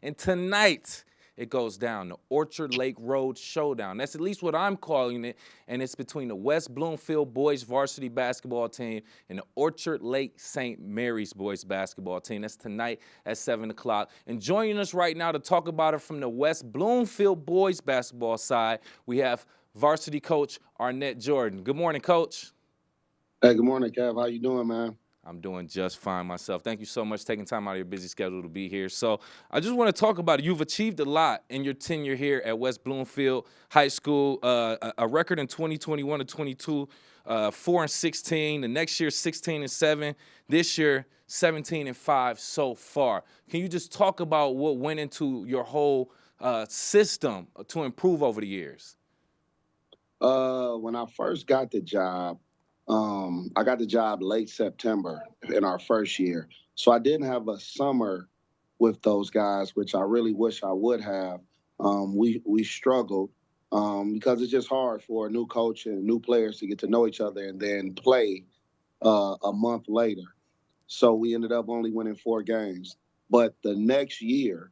And tonight, it goes down, the Orchard Lake Road Showdown. That's at least what I'm calling it, and it's between the West Bloomfield boys varsity basketball team and the Orchard Lake St. Mary's boys basketball team. That's tonight at 7 o'clock. And joining us right now to talk about it from the West Bloomfield boys basketball side, we have varsity coach Arnette Jordan. Good morning, Coach. Hey, good morning, Kev. How you doing, man? I'm doing just fine myself. Thank you so much for taking time out of your busy schedule to be here. So I just want to talk about it. You've achieved a lot in your tenure here at West Bloomfield High School. A record in 2021 to 22, 4-16. The next year, 16-7. This year, 17-5 so far. Can you just talk about what went into your whole system to improve over the years? When I first got the job, I got the job late September in our first year. So I didn't have a summer with those guys, which I really wish I would have. We struggled because it's just hard for a new coach and new players to get to know each other and then play a month later. So we ended up only winning 4 games. But the next year,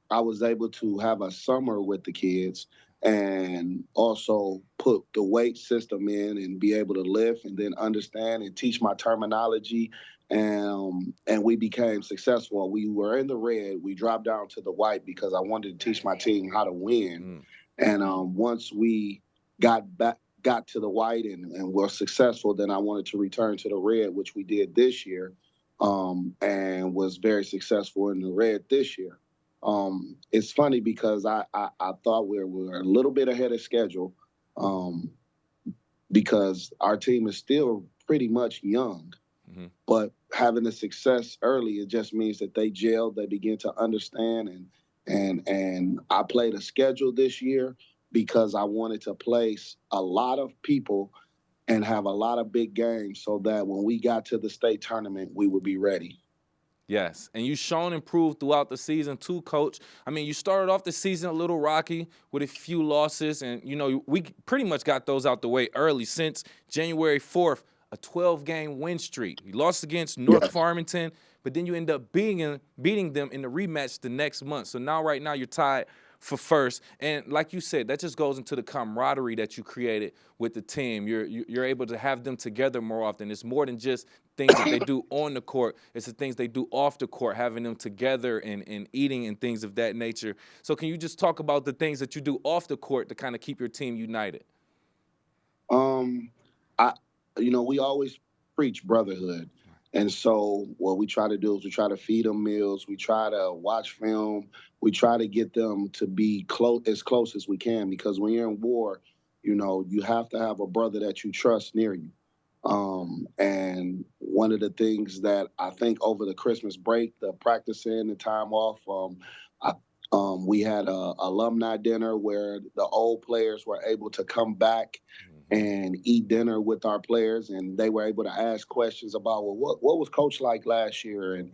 I was able to have a summer with the kids and also put the weight system in and be able to lift and then understand and teach my terminology. And we became successful. We were in the red. We dropped down to the white because I wanted to teach my team how to win. And once we got to the white and were successful, then I wanted to return to the red, which we did this year, and was very successful in the red this year. It's funny because I thought we were a little bit ahead of schedule um, because our team is still pretty much young. Mm-hmm. But having the success early, it just means that they gel, they begin to understand, and I played a schedule this year because I wanted to place a lot of people and have a lot of big games so that when we got to the state tournament, we would be ready. Yes, and you've shown improved throughout the season too, Coach. I mean, you started off the season a little rocky with a few losses, and we pretty much got those out the way early. Since January 4th, a 12-game win streak. You lost against North Yes. Farmington, but then you end up beating them in the rematch the next month. So now, right now, you're tied for first, and like you said, that just goes into the camaraderie that you created with the team. You're able to have them together more often. It's more than just things that they do on the court. It's the things they do off the court, having them together and eating and things of that nature. So can you just talk about the things that you do off the court to kind of keep your team united? Um, I, we always preach brotherhood. And so what we try to do is we try to feed them meals. We try to watch film. We try to get them to be close as we can because when you're in war, you have to have a brother that you trust near you. And one of the things that I think over the Christmas break, the practicing, the time off, I, we had a alumni dinner where the old players were able to come back Mm-hmm. and eat dinner with our players, and they were able to ask questions about, well, what was coach like last year, and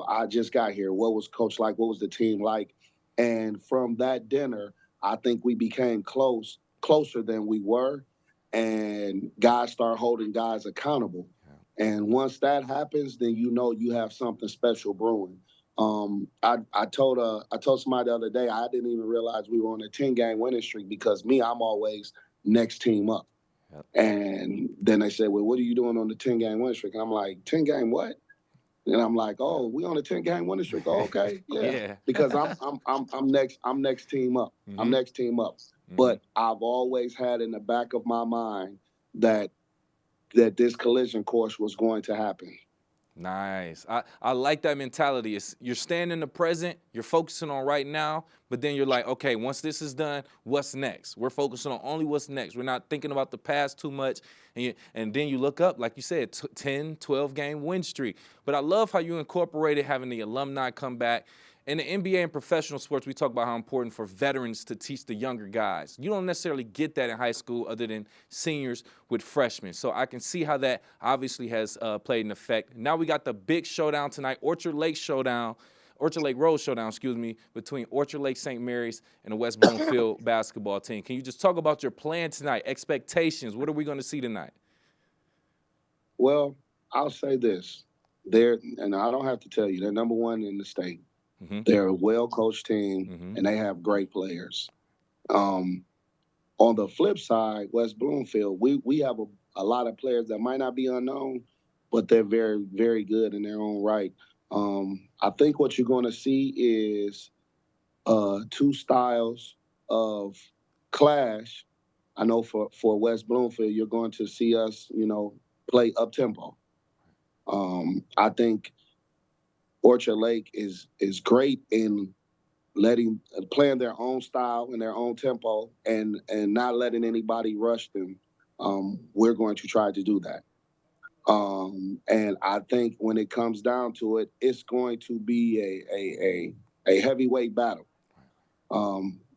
I just got here. What was coach like? What was the team like? And from that dinner, I think we became closer than we were, and guys start holding guys accountable. And once that happens, then you have something special brewing. I told somebody the other day I didn't even realize we were on a 10-game winning streak because I'm always next team up. Yep. And then they said, well, what are you doing on the 10-game winning streak? And I'm like, 10-game what? And I'm like, oh, we on a 10-game winning streak. Oh, okay, yeah. Yeah. Because I'm next team up. I'm Mm-hmm. next team up. Mm-hmm. But I've always had in the back of my mind that this collision course was going to happen. Nice. I like that mentality. You're staying in the present, you're focusing on right now, but then you're like, okay, once this is done, what's next? We're focusing on only what's next. We're not thinking about the past too much. And then you look up, like you said, 10, 12-game win streak. But I love how you incorporated having the alumni come back. In the NBA and professional sports, we talk about how important for veterans to teach the younger guys. You don't necessarily get that in high school other than seniors with freshmen. So I can see how that obviously has played an effect. Now we got the big showdown tonight, Orchard Lake Road Showdown, excuse me, between Orchard Lake St. Mary's and the West Bloomfield basketball team. Can you just talk about your plan tonight, expectations? What are we going to see tonight? Well, I'll say this. And I don't have to tell you, they're number one in the state. They're a well-coached team, and they have great players. Um, on the flip side, West Bloomfield, we have a lot of players that might not be unknown, but they're very, very good in their own right. I think what you're going to see is two styles of clash. I know for West Bloomfield, you're going to see us, play up tempo. I think Orchard Lake is great in playing their own style and their own tempo and not letting anybody rush them. We're going to try to do that. And I think when it comes down to it, it's going to be a heavyweight battle.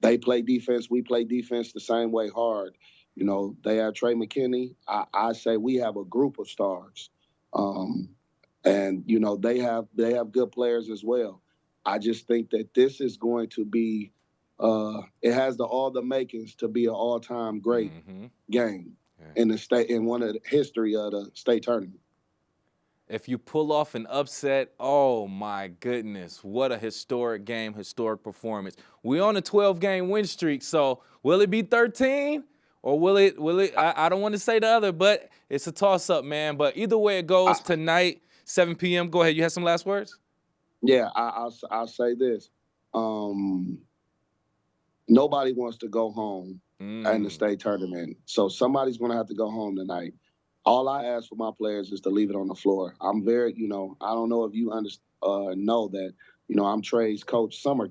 They play defense, we play defense the same way hard. They have Trey McKinney. I say we have a group of stars. And they have good players as well. I just think that this is going to be it has all the makings to be an all-time great game in the state, in one of the history of the state tournament. If you pull off an upset, oh my goodness, what a historic game, historic performance. We're on a 12-game win streak, so will it be 13 or will it I don't want to say the other, but it's a toss-up, man. But either way it goes, tonight, 7 p.m. Go ahead, you have some last words? Yeah, I'll say this. Nobody wants to go home in the state tournament, so somebody's going to have to go home tonight. All I ask for my players is to leave it on the floor. I'm very, I don't know if you know that, I'm Trey's coach, summer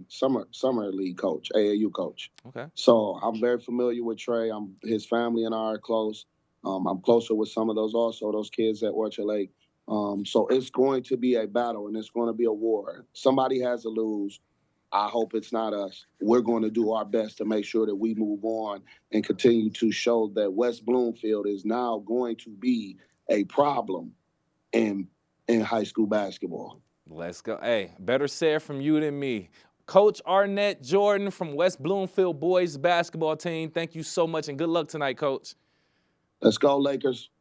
league coach, AAU coach. Okay. So I'm very familiar with Trey. His family and I are close. I'm closer with some of those kids at Orchard Lake. So it's going to be a battle and it's going to be a war. Somebody has to lose. I hope it's not us. We're going to do our best to make sure that we move on and continue to show that West Bloomfield is now going to be a problem in high school basketball. Let's go. Hey, better said from you than me. Coach Arnette Jordan from West Bloomfield boys basketball team, thank you so much and good luck tonight, Coach. Let's go, Lakers.